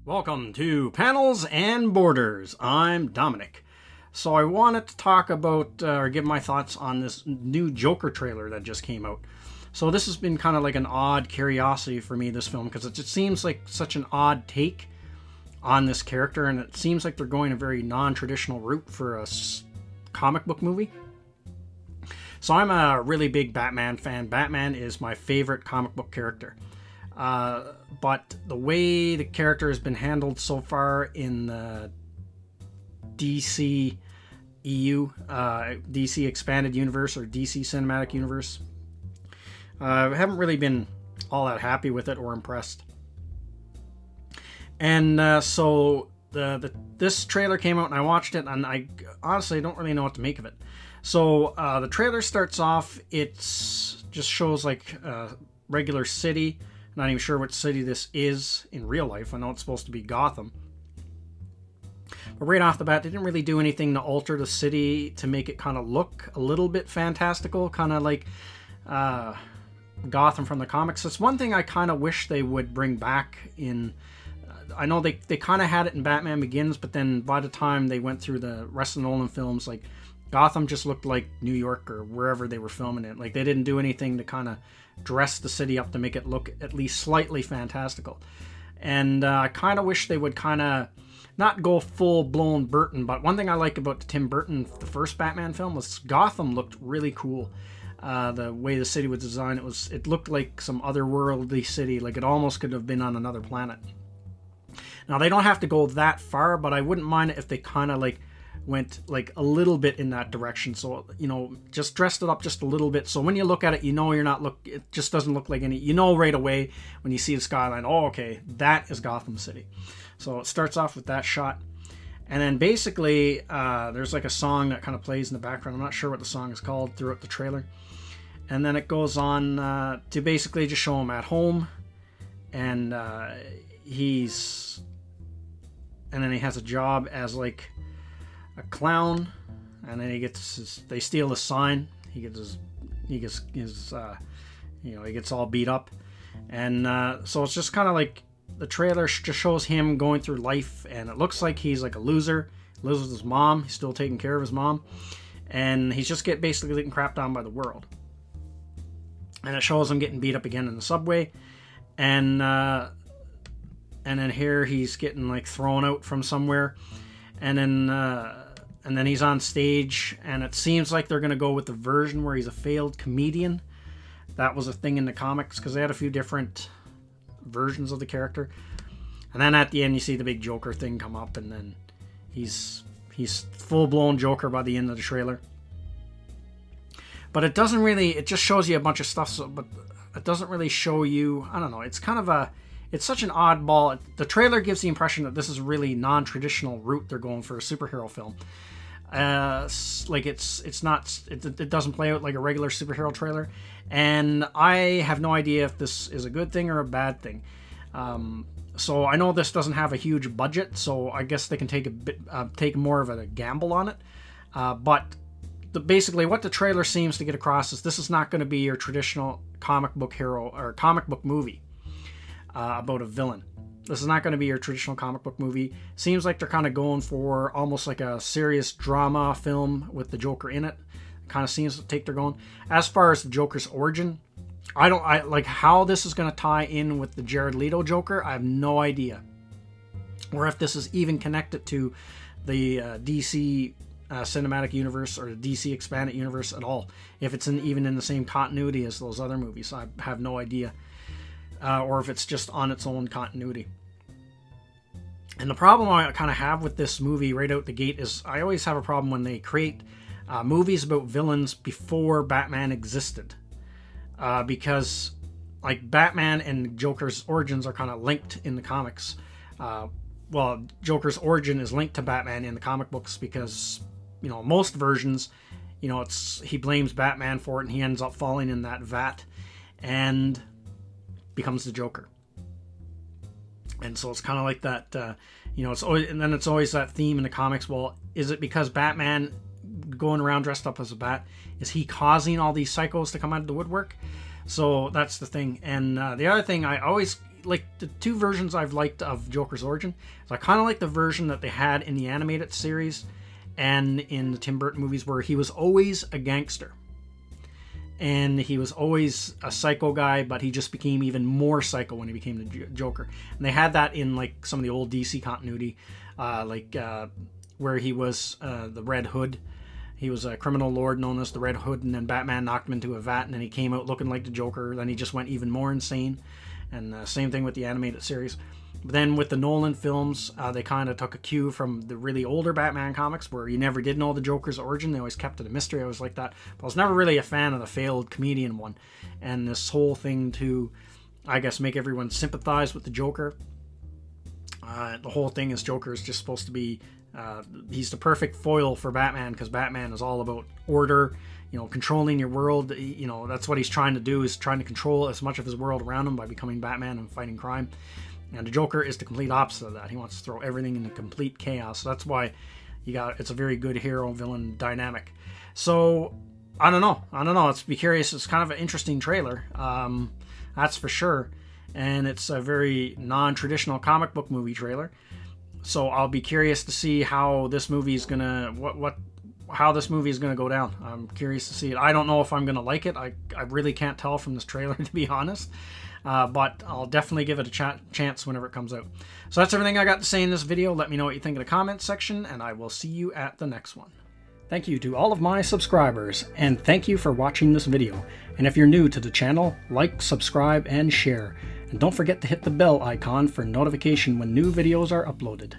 Welcome to Panels and Borders. I'm Dominic. So I wanted to talk about or give my thoughts on this new Joker trailer that just came out. So this has been kind of like an odd curiosity for me, this film, because it just seems like such an odd take on this character, and it seems like they're going a very non-traditional route for a comic book movie. So I'm a really big Batman fan. Batman is my favorite comic book character. But the way the character has been handled so far in the DC EU, DC Expanded Universe or DC Cinematic Universe, I haven't really been all that happy with it or impressed. And so this trailer came out and I watched it, and I honestly don't really know what to make of it. So the trailer starts off, it's just shows like a regular city. Not even sure what city this is in real life. I know it's supposed to be Gotham. But right off the bat, they didn't really do anything to alter the city to make it kind of look a little bit fantastical, kind of like Gotham from the comics. That's one thing I kind of wish they would bring back in... I know they kind of had it in Batman Begins, but then by the time they went through the rest of the Nolan films, like Gotham just looked like New York or wherever they were filming it. Like they didn't do anything to kind of dress the city up to make it look at least slightly fantastical. And I kind of wish they would kind of not go full-blown Burton, but one thing I like about Tim Burton, the first Batman film, was Gotham looked really cool. The way the city was designed, it looked like some otherworldly city, like it almost could have been on another planet. Now they don't have to go that far, but I wouldn't mind it if they kind of like went like a little bit in that direction. So, you know, just dressed it up just a little bit. So when you look at it, you know it just doesn't look like any, you know right away when you see the skyline, oh, okay, that is Gotham City. So it starts off with that shot. And then basically, there's like a song that kind of plays in the background. I'm not sure what the song is called throughout the trailer. And then it goes on to basically just show him at home. And he has a job as like a clown, and then they steal his sign. He gets all beat up, and so it's just kind of like the trailer just shows him going through life, and it looks like he's like a loser. He lives with his mom. He's still taking care of his mom, and he's just basically getting crapped on by the world. And it shows him getting beat up again in the subway, and then here he's getting like thrown out from somewhere, and then he's on stage, and it seems like they're going to go with the version where he's a failed comedian. That was a thing in the comics, because they had a few different versions of the character. And then at the end, you see the big Joker thing come up, and then he's full-blown Joker by the end of the trailer. But it just shows you a bunch of stuff, but it doesn't really show you, I don't know, it's such an oddball. The trailer gives the impression that this is a really non-traditional route they're going for a superhero film. Like it doesn't play out like a regular superhero trailer, and I have no idea if this is a good thing or a bad thing. So I know this doesn't have a huge budget, so I guess they can take more of a gamble on it. But basically what the trailer seems to get across is this is not going to be your traditional comic book hero or comic book movie about a villain. This is not going to be your traditional comic book movie. Seems like they're kind of going for almost like a serious drama film with the Joker in it. Kind of seems to take they're going. As far as the Joker's origin, I like how this is going to tie in with the Jared Leto Joker. I have no idea. Or if this is even connected to the DC Cinematic Universe or the DC Expanded Universe at all. If it's even in the same continuity as those other movies, I have no idea. Or if it's just on its own continuity. And the problem I kind of have with this movie right out the gate is I always have a problem when they create movies about villains before Batman existed. Because like Batman and Joker's origins are kind of linked in the comics. Well, Joker's origin is linked to Batman in the comic books because, you know, most versions, you know, he blames Batman for it and he ends up falling in that vat and becomes the Joker. And so it's kind of like that, you know, it's always that theme in the comics. Well, is it because Batman going around dressed up as a bat, is he causing all these psychos to come out of the woodwork? So that's the thing. And the other thing I always like the two versions I've liked of Joker's origin. So I kind of like the version that they had in the animated series and in the Tim Burton movies, where he was always a gangster. And he was always a psycho guy, but he just became even more psycho when he became the Joker. And they had that in like some of the old DC continuity, where he was the Red Hood. He was a criminal lord known as the Red Hood, and then Batman knocked him into a vat, and then he came out looking like the Joker. Then he just went even more insane. And same thing with the animated series. But then with the Nolan films, they kind of took a cue from the really older Batman comics, where you never did know the Joker's origin. They always kept it a mystery. I always like that. But I was never really a fan of the failed comedian one. And this whole thing to, I guess, make everyone sympathize with the Joker. The whole thing is Joker is just supposed to be, he's the perfect foil for Batman, because Batman is all about order, controlling your world. That's what he's trying to do, is trying to control as much of his world around him by becoming Batman and fighting crime. And the Joker is the complete opposite of that. He wants to throw everything into complete chaos. So that's why it's a very good hero-villain dynamic. So, I don't know. Let's be curious. It's kind of an interesting trailer. That's for sure. And it's a very non-traditional comic book movie trailer. So I'll be curious to see how this movie is gonna how this movie is gonna go down. I'm curious to see it. I don't know if I'm gonna like it. I really can't tell from this trailer, to be honest. But I'll definitely give it a chance whenever it comes out. So that's everything I got to say in this video. Let me know what you think in the comments section, and I will see you at the next one. Thank you to all of my subscribers, and thank you for watching this video. And if you're new to the channel, like, subscribe, and share. And don't forget to hit the bell icon for notification when new videos are uploaded.